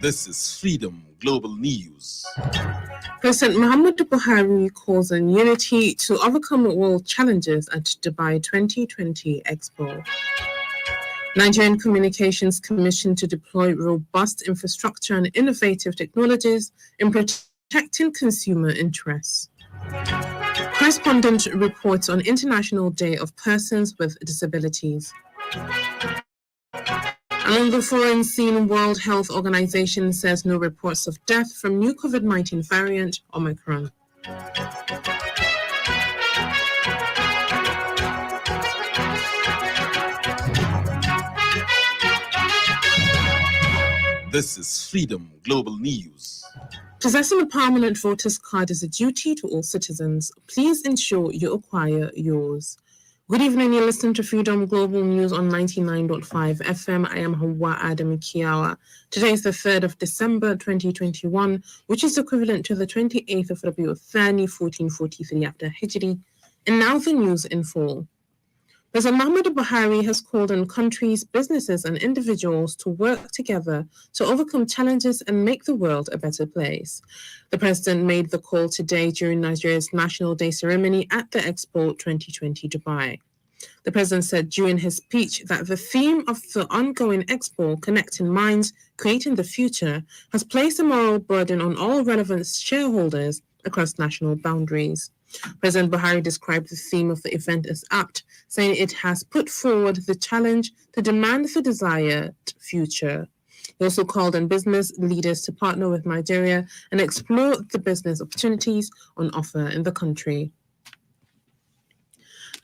This is Freedom Global News. President Muhammadu Buhari calls on unity to overcome world challenges at Dubai 2020 Expo. Nigerian Communications Commission to deploy robust infrastructure and innovative technologies in protecting consumer interests. Correspondent reports on International Day of Persons with Disabilities. And on the foreign scene, World Health Organization says no reports of death from new COVID-19 variant Omicron. This is Freedom Global News. Possessing a permanent voter's card is a duty to all citizens. Please ensure you acquire yours. Good evening, you're listening to Freedom Global News on 99.5 FM. I am Hauwa, Adamu Kiyaw. Today is the 3rd of December 2021, which is equivalent to the 28th of Rabiul Thani 1443 after Hijri. And now the news in full. President Muhammadu Buhari has called on countries, businesses and individuals to work together to overcome challenges and make the world a better place. The president made the call today during Nigeria's National Day ceremony at the Expo 2020 Dubai. The president said during his speech that the theme of the ongoing Expo, Connecting Minds, Creating the Future, has placed a moral burden on all relevant shareholders across national boundaries. President Buhari described the theme of the event as apt, saying it has put forward the challenge to demand the desired future. He also called on business leaders to partner with Nigeria and explore the business opportunities on offer in the country.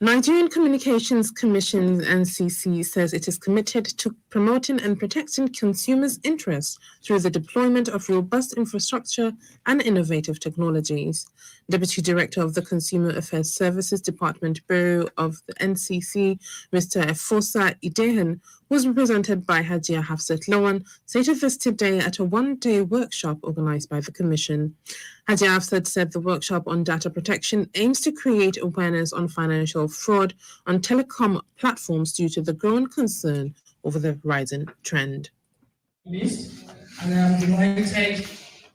Nigerian Communications Commission (NCC) says it is committed to promoting and protecting consumers' interests through the deployment of robust infrastructure and innovative technologies. Deputy Director of the Consumer Affairs Services Department Bureau of the NCC, Mr. Efosa Idehen, was represented by Hajia Hafsat Lawan, stated this today at a one-day workshop organized by the Commission. Hajia Hafsat said the workshop on data protection aims to create awareness on financial fraud on telecom platforms due to the growing concern over the rising trend. And I am delighted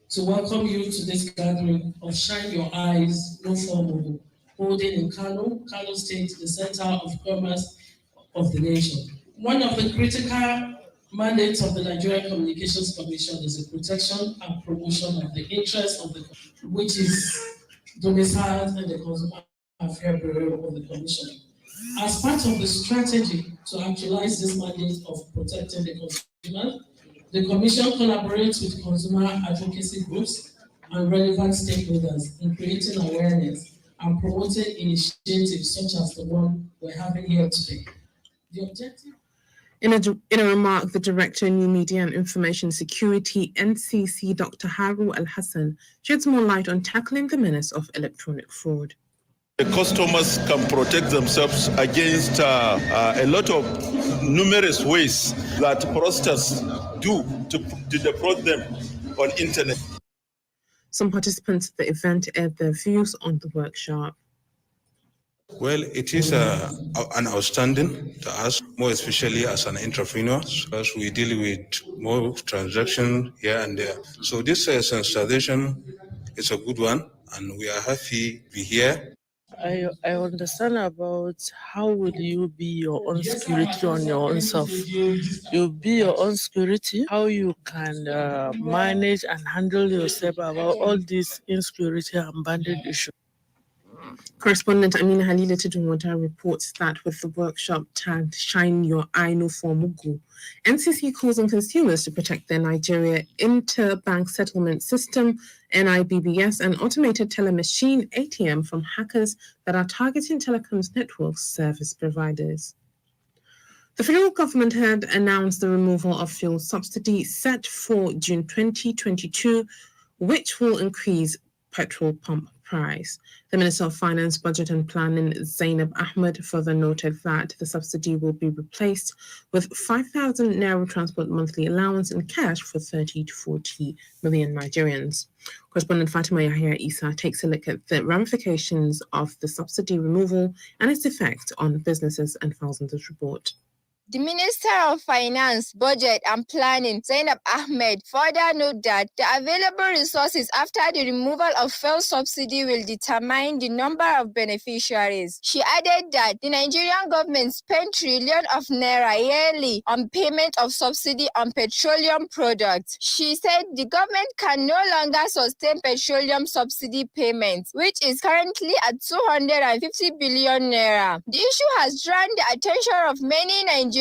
to welcome you to this gathering of Shine Your Eyes, No Formal, holding in Kano State, the center of commerce of the nation. One of the critical mandates of the Nigerian Communications Commission is the protection and promotion of the interests of the country, which is domiciled in the Consumer Affairs Bureau of the Commission. As part of the strategy to actualize this mandate of protecting the consumer, the Commission collaborates with consumer advocacy groups and relevant stakeholders in creating awareness and promoting initiatives such as the one we're having here today. The objective. In a remark, the Director, New Media and Information Security, NCC, Dr. Haru Al-Hassan, sheds more light on tackling the menace of electronic fraud. The customers can protect themselves against a lot of numerous ways that fraudsters do to defraud them on internet. Some participants at the event aired their views on the workshop. Well, it is an outstanding to us, more especially as an entrepreneur, because we deal with more transactions here and there. So this sensitization is a good one, and we are happy to be here. I understand about how will you be your own security on your own self. You be your own security, how you can manage and handle yourself about all these insecurity and bandit issues. Correspondent Amina Halila Tidunwada reports that with the workshop tagged Shine Your Eye No For Mugu, NCC calls on consumers to protect their Nigeria Interbank Settlement System, NIBBS, and automated teller machine ATM from hackers that are targeting telecoms network service providers. The federal government had announced the removal of fuel subsidy set for June 2022, which will increase petrol pump price. The Minister of Finance, Budget and Planning, Zainab Ahmed, further noted that the subsidy will be replaced with 5,000 Naira transport monthly allowance in cash for 30 to 40 million Nigerians. Correspondent Fatima Yahya Isa takes a look at the ramifications of the subsidy removal and its effect on businesses and thousands of report. The Minister of Finance, Budget and Planning, Zainab Ahmed, further noted that the available resources after the removal of fuel subsidy will determine the number of beneficiaries. She added that the Nigerian government spent trillions of naira yearly on payment of subsidy on petroleum products. She said the government can no longer sustain petroleum subsidy payments, which is currently at 250 billion naira. The issue has drawn the attention of many Nigerians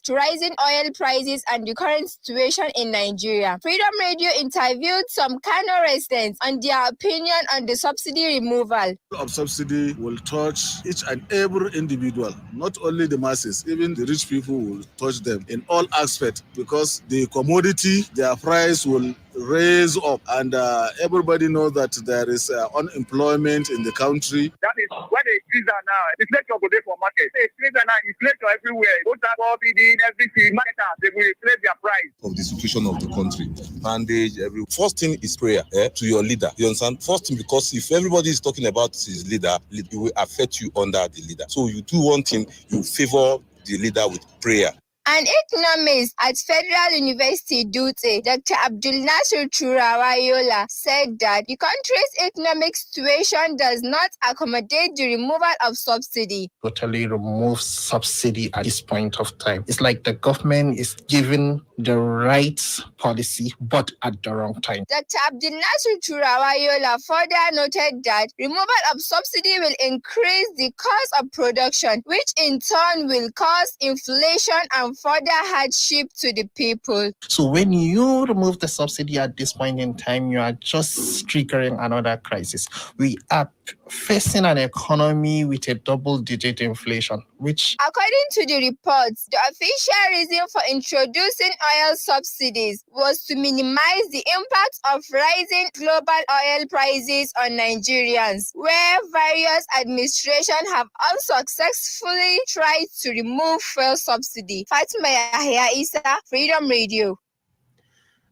to rising oil prices and the current situation in Nigeria. Freedom Radio interviewed some Kano residents on their opinion on the subsidy removal. Of subsidy will touch each and every individual, not only the masses, even the rich people will touch them in all aspects, because the commodity, their price will raise up, and everybody knows that there is unemployment in the country. That is when they increase that now. Inflation go there for market. They increase that now. Inflation everywhere. Both that feeding everything. Marketers they will inflate their price. Of the situation of the country, bandage. First thing is prayer to your leader. You understand? First thing, because if everybody is talking about his leader, it will affect you under the leader. So you do one thing, you favor the leader with prayer. An economist at Federal University Dutse, Dr. Abdul Nasir Turawayola, said that the country's economic situation does not accommodate the removal of subsidy. Totally remove subsidy at this point of time. It's like the government is giving the right policy, but at the wrong time. Dr. Abdul Nasir Turawayola further noted that removal of subsidy will increase the cost of production, which in turn will cause inflation and further hardship to the people. So when you remove the subsidy at this point in time, you are just triggering another crisis. We are facing an economy with a double-digit inflation, which... According to the reports, the official reason for introducing oil subsidies was to minimize the impact of rising global oil prices on Nigerians, where various administrations have unsuccessfully tried to remove fuel subsidy. Fatima Yahya Isa, Freedom Radio.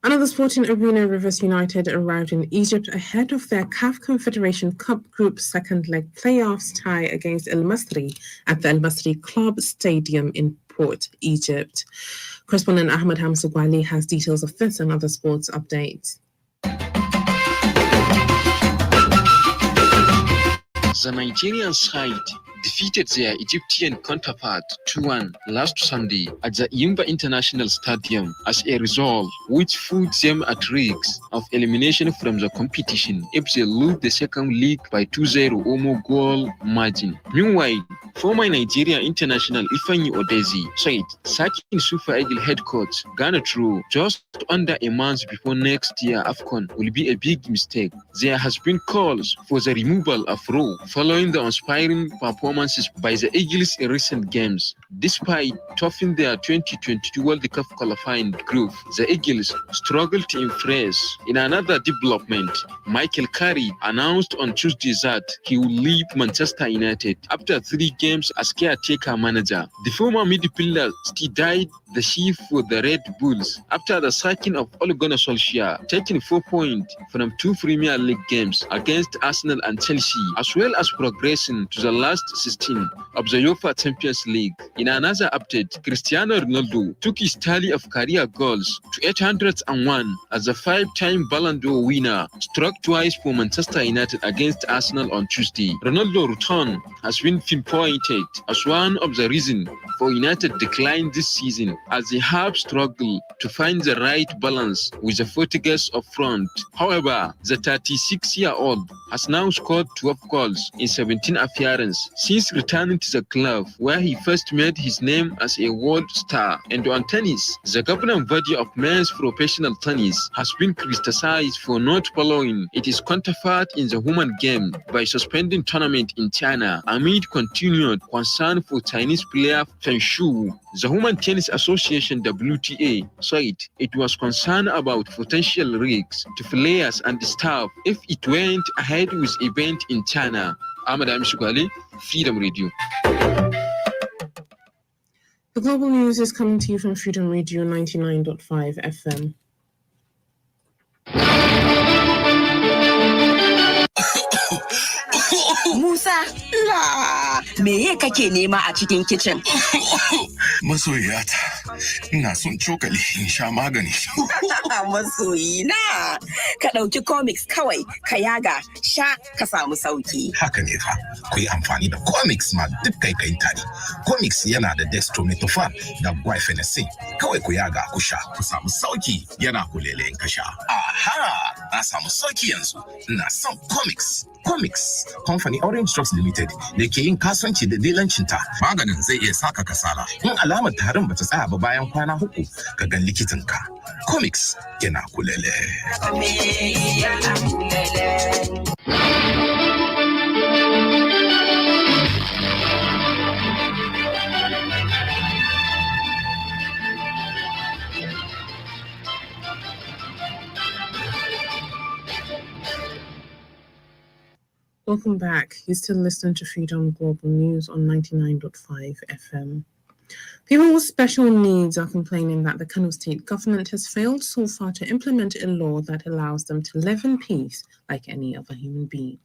Another sporting arena, Rivers United arrived in Egypt ahead of their CAF Confederation Cup Group second leg playoffs tie against El Masri at the El Masri Club Stadium in Port, Egypt. Correspondent Ahmed Hamsugwali has details of this and other sports updates. The Nigerian side defeated their Egyptian counterpart 2-1 last Sunday at the Yimba International Stadium as a result, which puts them at risk of elimination from the competition if they lose the second leg by 2-0 or more goal margin. Meanwhile, former Nigerian international Ifeanyi Odezi said sacking Super Eagle head coach Ghana through just under a month before next year AFCON will be a big mistake. There has been calls for the removal of Rowe following the inspiring performances by the Eagles in recent games. Despite topping their 2022 World Cup qualifying group, the Eagles struggled to impress. In another development, Michael Carey announced on Tuesday that he will leave Manchester United after 3 games as caretaker manager. The former midfielder died the ship for the Red Bulls after the sacking of Ole Gunnar Solskjaer, taking 4 points from 2 Premier League games against Arsenal and Chelsea, as well as progressing to the last 16 of the UEFA Champions League. In another update, Cristiano Ronaldo took his tally of career goals to 801 as a 5-time Ballon d'Or winner, struck twice for Manchester United against Arsenal on Tuesday. Ronaldo's return has been pinpointed as one of the reasons for United decline this season, as they have struggled to find the right balance with the Portuguese up front. However, the 36-year-old has now scored 12 goals in 17 appearances since returning to the club, where he first made his name as a world star. And on tennis, the governing body of men's professional tennis has been criticized for not following its counterpart in the women's game by suspending tournament in China amid continued concern for Chinese player Feng Shu. The Women Tennis Association (WTA) said it was concerned about potential risks to players and staff if it went ahead with event in China. Ahmed Amshugale, Freedom Radio. The global news is coming to you from Freedom Radio 99.5 FM. Musa, la me kake nema a cikin kitchen? Masoyiyata, ina son cokali in sha magani. Masoyina, ka ɗauki comics kawai, ka yaga, sha ka samu sauki. Haka ne fa, ku yi amfani da comics ma duk kai tare. Comics yana da dextromethorphan da guaifenesin. Kawai ku yaga ku sha, ku samu sauki yana kulele in ka sha. Aha, na samu sauki yanzu. Ina son comics. Comics, kamfani Orange Drugs Limited da ke yin kasuwanci da dilancinta. Maganin zai iya saka kasala. In alamar tarin bata tsaya ba bayan kwana 3, ka ga likitanka. Comics yana kulele. Welcome back. You're still listening to Freedom Global News on 99.5 FM. People with special needs are complaining that the Kano state government has failed so far to implement a law that allows them to live in peace like any other human being.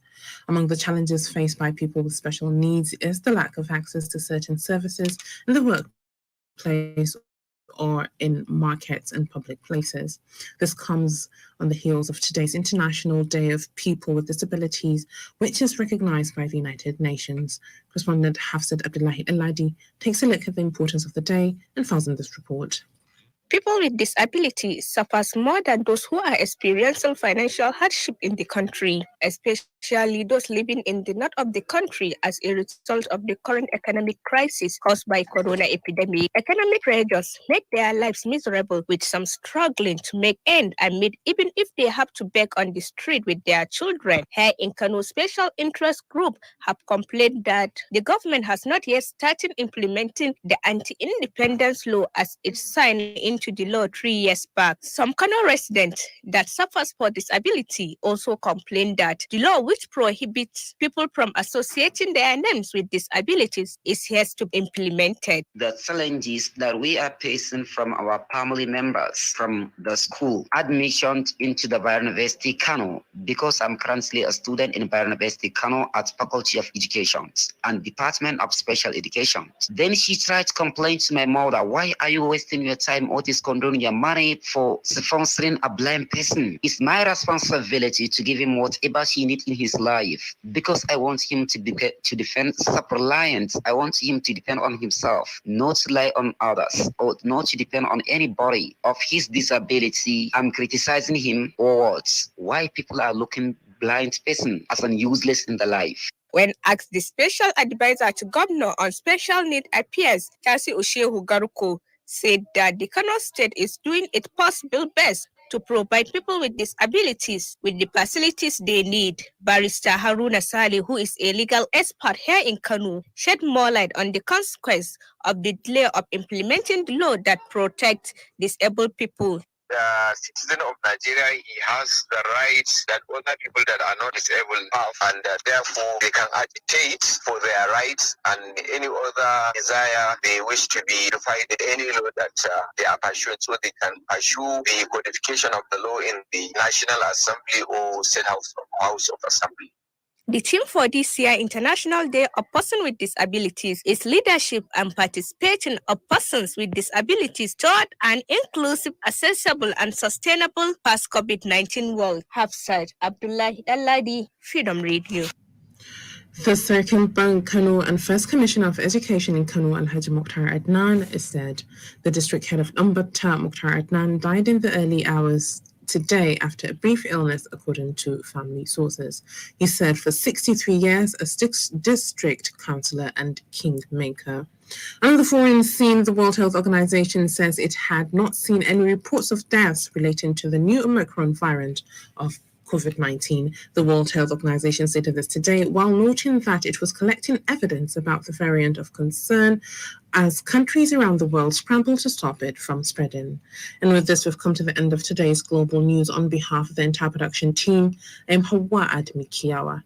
Among the challenges faced by people with special needs is the lack of access to certain services in the workplace or in markets and public places. This comes on the heels of today's International Day of People with Disabilities, which is recognized by the United Nations. Correspondent Hafsat Abdullahi Eladi takes a look at the importance of the day and files in this report. People with disabilities suffer more than those who are experiencing financial hardship in the country, especially those living in the north of the country as a result of the current economic crisis caused by corona epidemic. Economic pressures make their lives miserable, with some struggling to make ends meet even if they have to beg on the street with their children. Here in Kano, special interest group have complained that the government has not yet started implementing the anti-independence law as it signed into the law 3 years back. Some Kano residents that suffers for disability also complain that the law, which prohibits people from associating their names with disabilities, is yet to be implemented. The challenges that we are facing from our family members from the school admission into the Bayero University Kano, because I'm currently a student in Bayero University Kano at Faculty of Education and Department of Special Education. Then she tried to complain to my mother, why are you wasting your time or condoning your money for sponsoring a blind person? It's my responsibility to give him whatever he needs in his life, because I want him to defend self-reliance. I want him to depend on himself, not rely on others, or not to depend on anybody of his disability. I'm criticizing him or what? Why people are looking blind person as an useless in the life. When asked, the special advisor to governor on special need affairs, Kasi Oshehu Garuko, said that the Kano state is doing its possible best to provide people with disabilities with the facilities they need. Barrister Haruna Saleh, who is a legal expert here in Kano, shed more light on the consequence of the delay of implementing the law that protects disabled people. The citizen of Nigeria, he has the rights that other people that are not disabled have, and therefore they can agitate for their rights and any other desire they wish to be notified in any law that they are pursuing, so they can pursue the codification of the law in the National Assembly or State House of Assembly. The theme for this year International Day of Persons with Disabilities is leadership and participation of persons with disabilities toward an inclusive, accessible and sustainable post-COVID-19 world. Hafsat Abdullahi Aladi, Freedom Radio. The Second Bank Kano and First Commissioner of Education in Kano, Alhaji Mukhtar Adnan, is said the district head of Ambata, Mukhtar Adnan, died in the early hours today after a brief illness, according to family sources. He served for 63 years as district councillor and kingmaker. On the foreign scene, the World Health Organization says it had not seen any reports of deaths relating to the new Omicron variant of COVID-19. The World Health Organization stated this today while noting that it was collecting evidence about the variant of concern as countries around the world scramble to stop it from spreading. And with this, we've come to the end of today's global news. On behalf of the entire production team, I'm Hauwa Adamu Kiyaw.